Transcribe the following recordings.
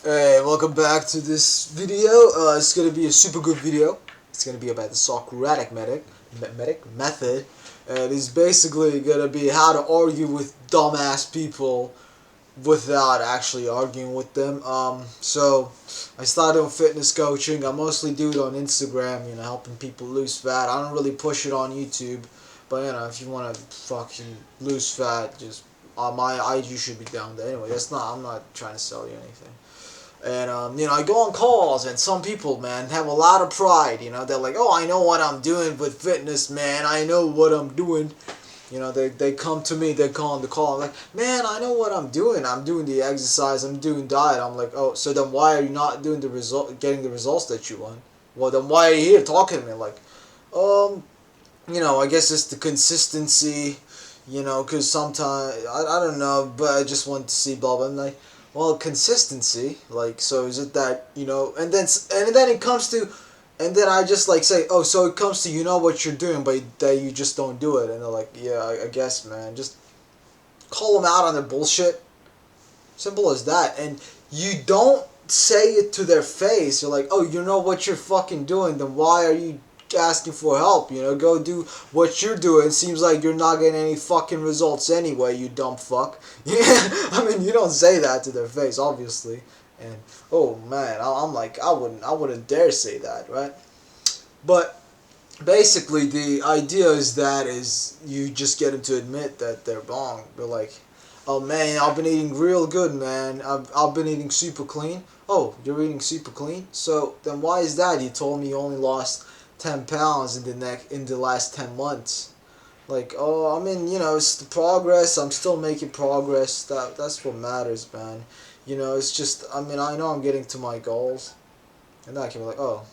Hey, welcome back to this video. It's gonna be a super good video. It's gonna be about the Socratic method. And it's basically gonna be how to argue with dumbass people without actually arguing with them. So I started on fitness coaching. I mostly do it on Instagram. Helping people lose fat. I don't really push it on YouTube, but if you wanna fucking lose fat, just my IG should be down there. Anyway, that's not. I'm not trying to sell you anything. And I go on calls, and some people, man, have a lot of pride. They're like, "Oh, I know what I'm doing with fitness, man. I know what I'm doing." They come to me, they call on the call. I'm like, "Man, I know what I'm doing. I'm doing the exercise. I'm doing diet." I'm like, "Oh, so then why are you not doing getting the results that you want? Well, then why are you here talking to me?" Like, um, I guess it's the consistency. Because sometimes I don't know, but I just want to see blah blah. I'm like, well, consistency. Like, so is it that and then it comes to, and then I just like say, oh, so it comes to what you're doing, but that you just don't do it, and they're like, yeah, I guess, man, just call them out on their bullshit. Simple as that, and you don't say it to their face. You're like, oh, you know what you're fucking doing, then why are you asking for help? Go do what you're doing. Seems like you're not getting any fucking results anyway, you dumb fuck. Yeah, I mean, you don't say that to their face, obviously. And oh man, I'm like, I wouldn't dare say that, right? But basically, the idea is you just get them to admit that they're wrong. They're like, oh man, I've been eating real good, man. I've been eating super clean. Oh, you're eating super clean? So then why is that? You told me you only lost 10 pounds in the last 10 months. Like, oh, I mean, it's the progress. I'm still making progress. That's what matters, man. It's just, I mean, I know I'm getting to my goals. And then I can be like, oh,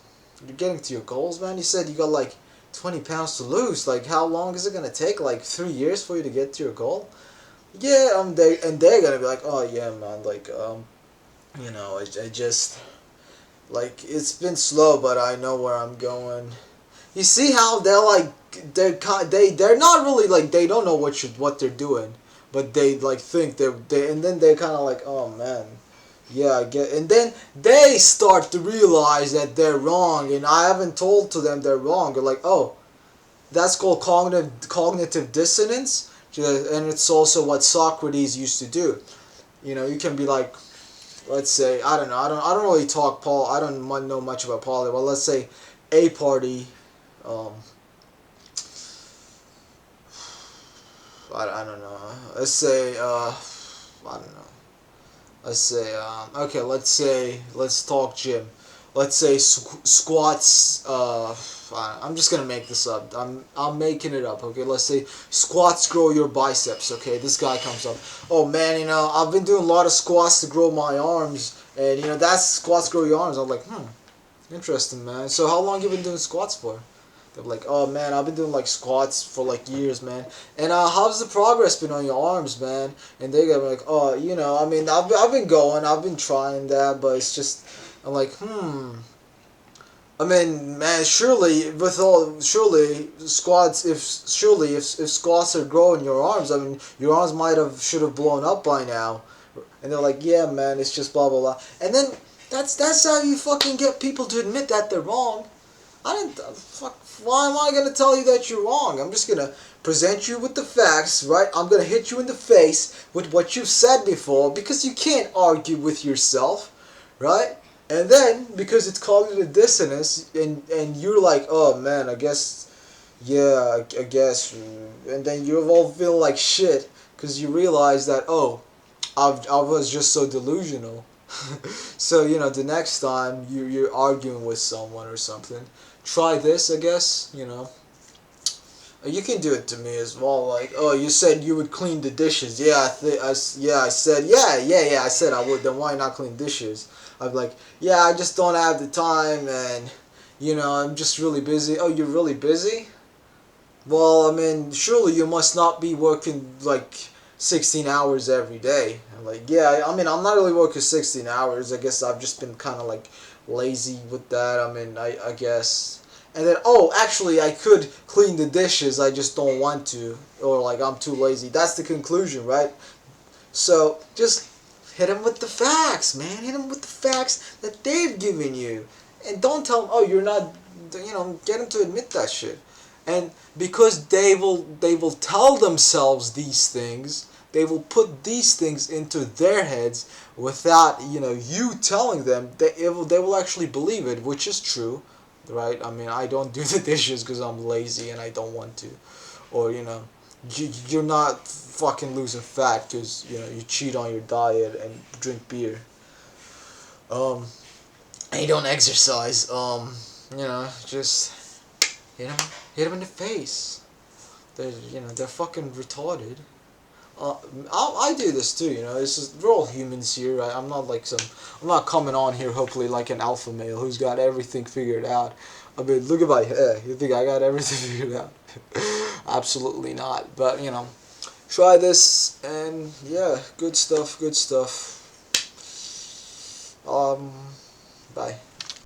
you're getting to your goals, man? You said you got like 20 pounds to lose. Like, how long is it going to take? Like 3 years for you to get to your goal? Yeah, they're going to be like, oh, yeah, man. Like, I just, like, it's been slow, but I know where I'm going. You see how they're not really like, they don't know what they're doing, but they like think they and then they're kind of like, oh man, yeah, I get. And then they start to realize that they're wrong, and I haven't told to them they're wrong. They're like, oh, that's called cognitive dissonance, and it's also what Socrates used to do. You can be like, let's say, I don't know, I don't really talk Paul. I don't know much about politics, but let's say a party. Um, I don't know. Let's say I don't know. Let's say okay. Let's talk gym. Let's say squats. I'm just gonna make this up. I'm making it up. Okay. Let's say squats grow your biceps. Okay. This guy comes up. Oh man, I've been doing a lot of squats to grow my arms, and that's squats grow your arms. I'm like, interesting, man. So how long you been doing squats for? They're like, oh man, I've been doing like squats for like years, man. And how's the progress been on your arms, man? And they get like, oh, I mean, I've been going, I've been trying that, but it's just, I'm like, I mean, man, surely squats, if squats are growing your arms, I mean, your arms should have blown up by now. And they're like, yeah, man, it's just blah blah blah. And then that's how you fucking get people to admit that they're wrong. I didn't. Fuck. Why am I gonna tell you that you're wrong? I'm just gonna present you with the facts, right? I'm gonna hit you in the face with what you've said before because you can't argue with yourself, right? And then because it's cognitive dissonance, and you're like, oh man, I guess, yeah, I guess, and then you all feel like shit because you realize that, oh, I was just so delusional. So the next time you're arguing with someone or something, try this, I guess. You can do it to me as well. Like, oh, you said you would clean the dishes. Yeah, I said, yeah. I said I would. Then why not clean dishes? I'm like, yeah, I just don't have the time, and I'm just really busy. Oh, you're really busy? Well, I mean, surely you must not be working like 16 hours every day. I'm like, yeah, I mean, I'm not really working 16 hours. I guess I've just been kind of like lazy with that. I mean, I guess. And then, oh, actually, I could clean the dishes. I just don't want to. Or like, I'm too lazy. That's the conclusion, right? So, just hit them with the facts, man. Hit them with the facts that they've given you, and don't tell them, oh, you're not. Get them to admit that shit. And because they will tell themselves these things, they will put these things into their heads without you telling them. They will actually believe it, which is true, right? I mean, I don't do the dishes because I'm lazy and I don't want to, or you're not fucking losing fat because you cheat on your diet and drink beer. Um, and you don't exercise. Just you know, hit them in the face. They're fucking retarded. Uh, I do this too, we're all humans here. Right? I'm not coming on here hopefully like an alpha male who's got everything figured out. I mean, look at my hair. You think I got everything figured out? Absolutely not. But, try this and yeah, good stuff, good stuff. Bye.